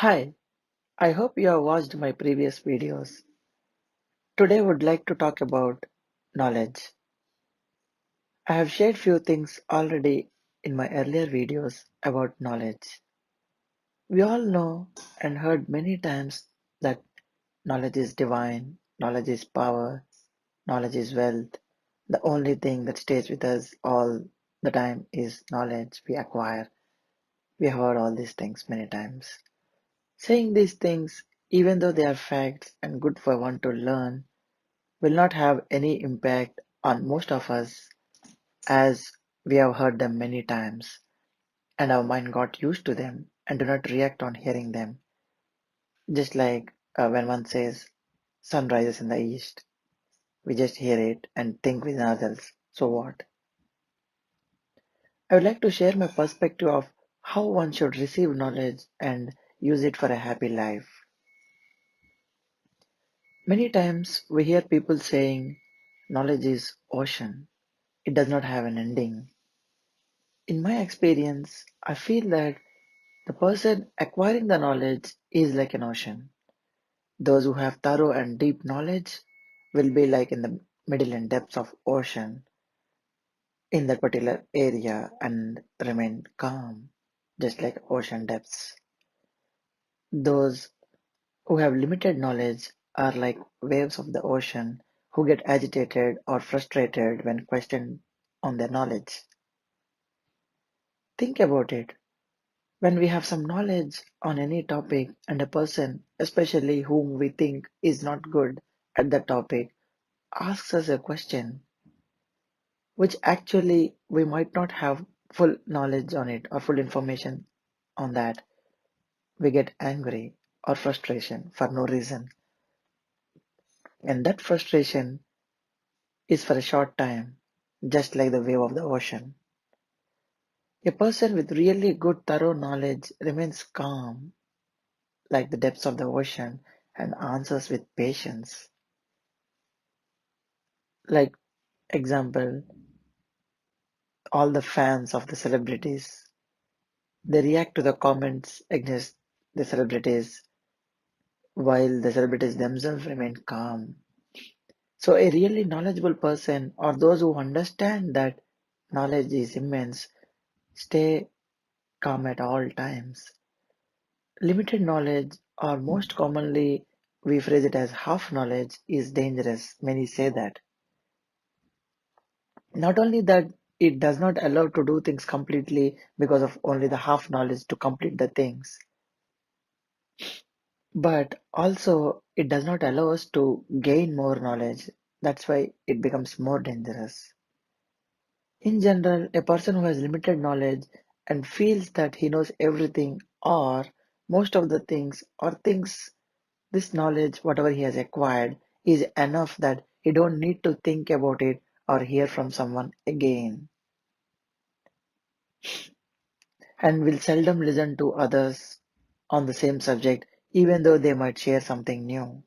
Hi, I hope you have watched my previous videos. Today I would like to talk about knowledge. I have shared few things already in my earlier videos about knowledge. We all know and heard many times that knowledge is divine, knowledge is power, knowledge is wealth. The only thing that stays with us all the time is knowledge we acquire. We have heard all these things many times. Saying these things, even though they are facts and good for one to learn, will not have any impact on most of us as we have heard them many times and our mind got used to them and do not react on hearing them. Just like when one says sun rises in the east, we just hear it and think within ourselves, so what? I would like to share my perspective of how one should receive knowledge and use it for a happy life. Many times we hear people saying knowledge is ocean, it does not have an ending. In my experience, I feel that the person acquiring the knowledge is like an ocean. Those who have thorough and deep knowledge will be like in the middle and depths of ocean in that particular area and remain calm, just like ocean depths. Those who have limited knowledge are like waves of the ocean who get agitated or frustrated when questioned on their knowledge. Think about it. When we have some knowledge on any topic and a person, especially whom we think is not good at that topic, asks us a question which actually we might not have full knowledge on it or full information on that, we get angry or frustration for no reason. And that frustration is for a short time, just like the wave of the ocean. A person with really good thorough knowledge remains calm like the depths of the ocean and answers with patience. Like example, all the fans of the celebrities, they react to the comments against the celebrities while the celebrities themselves remain calm. So a really knowledgeable person or those who understand that knowledge is immense stay calm at all times. Limited knowledge, or most commonly we phrase it as half knowledge, is dangerous. Many say that. Not only that, it does not allow to do things completely because of only the half knowledge to complete the things, but also it does not allow us to gain more knowledge. That's why it becomes more dangerous. In general, a person who has limited knowledge and feels that he knows everything or most of the things or thinks this knowledge, whatever he has acquired, is enough that he don't need to think about it or hear from someone again, and will seldom listen to others on the same subject, even though they might share something new.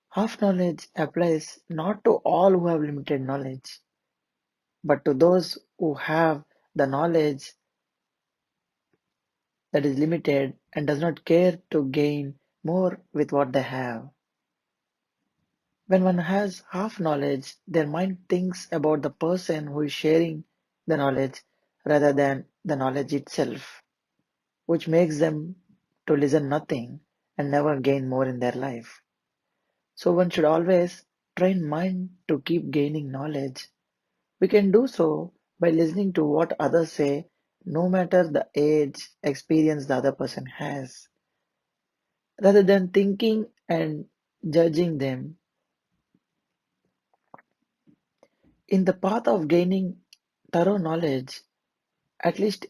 Half knowledge applies not to all who have limited knowledge, but to those who have the knowledge that is limited and does not care to gain more with what they have. When one has half knowledge, their mind thinks about the person who is sharing the knowledge rather than the knowledge itself, which makes them to listen nothing and never gain more in their life. So one should always train mind to keep gaining knowledge. We can do so by listening to what others say, no matter the age, experience the other person has, rather than thinking and judging them. In the path of gaining thorough knowledge, at least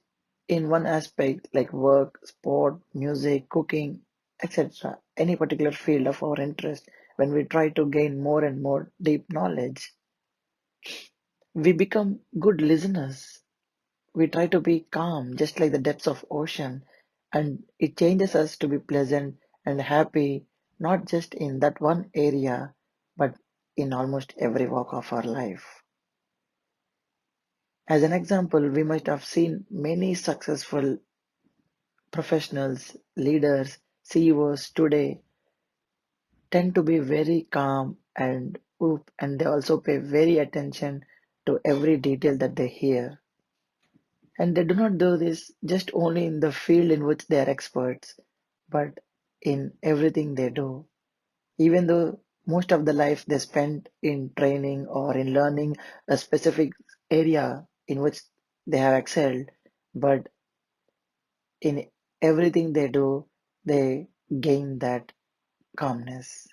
in one aspect like work, sport, music, cooking, etc., any particular field of our interest, when we try to gain more and more deep knowledge, we become good listeners. We try to be calm, just like the depths of ocean, and it changes us to be pleasant and happy, not just in that one area, but in almost every walk of our life. As an example, we must have seen many successful professionals, leaders, CEOs today tend to be very calm and they also pay very attention to every detail that they hear. And they do not do this just only in the field in which they are experts, but in everything they do. Even though most of the life they spend in training or in learning a specific area in which they have excelled, but in everything they do, they gain that calmness.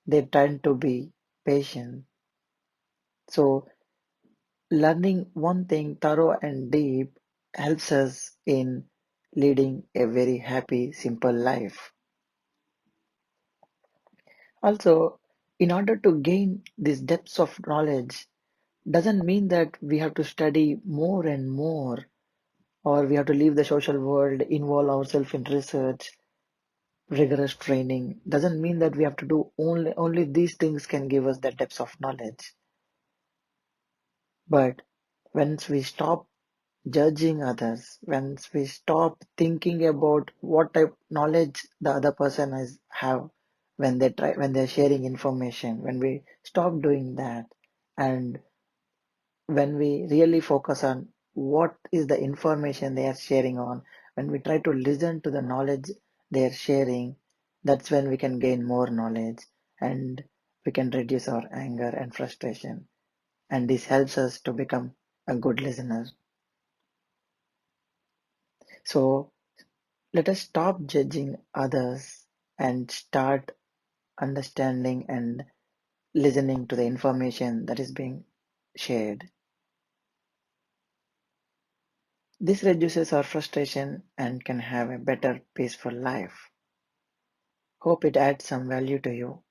They tend to be patient. So, learning one thing thorough and deep helps us in leading a very happy, simple life. Also, in order to gain these depths of knowledge, doesn't mean that we have to study more and more or we have to leave the social world, involve ourselves in research, rigorous training. Doesn't mean that we have to do only these things can give us the depths of knowledge. But once we stop judging others, once we stop thinking about what type knowledge the other person has have when they're sharing information, when we stop doing that and when we really focus on what is the information they are sharing on, when we try to listen to the knowledge they are sharing, that's when we can gain more knowledge and we can reduce our anger and frustration. And this helps us to become a good listener. So let us stop judging others and start understanding and listening to the information that is being shared. This reduces our frustration and can have a better, peaceful life. Hope it adds some value to you.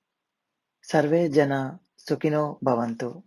Sarve Jana Sukhino Bhavantu.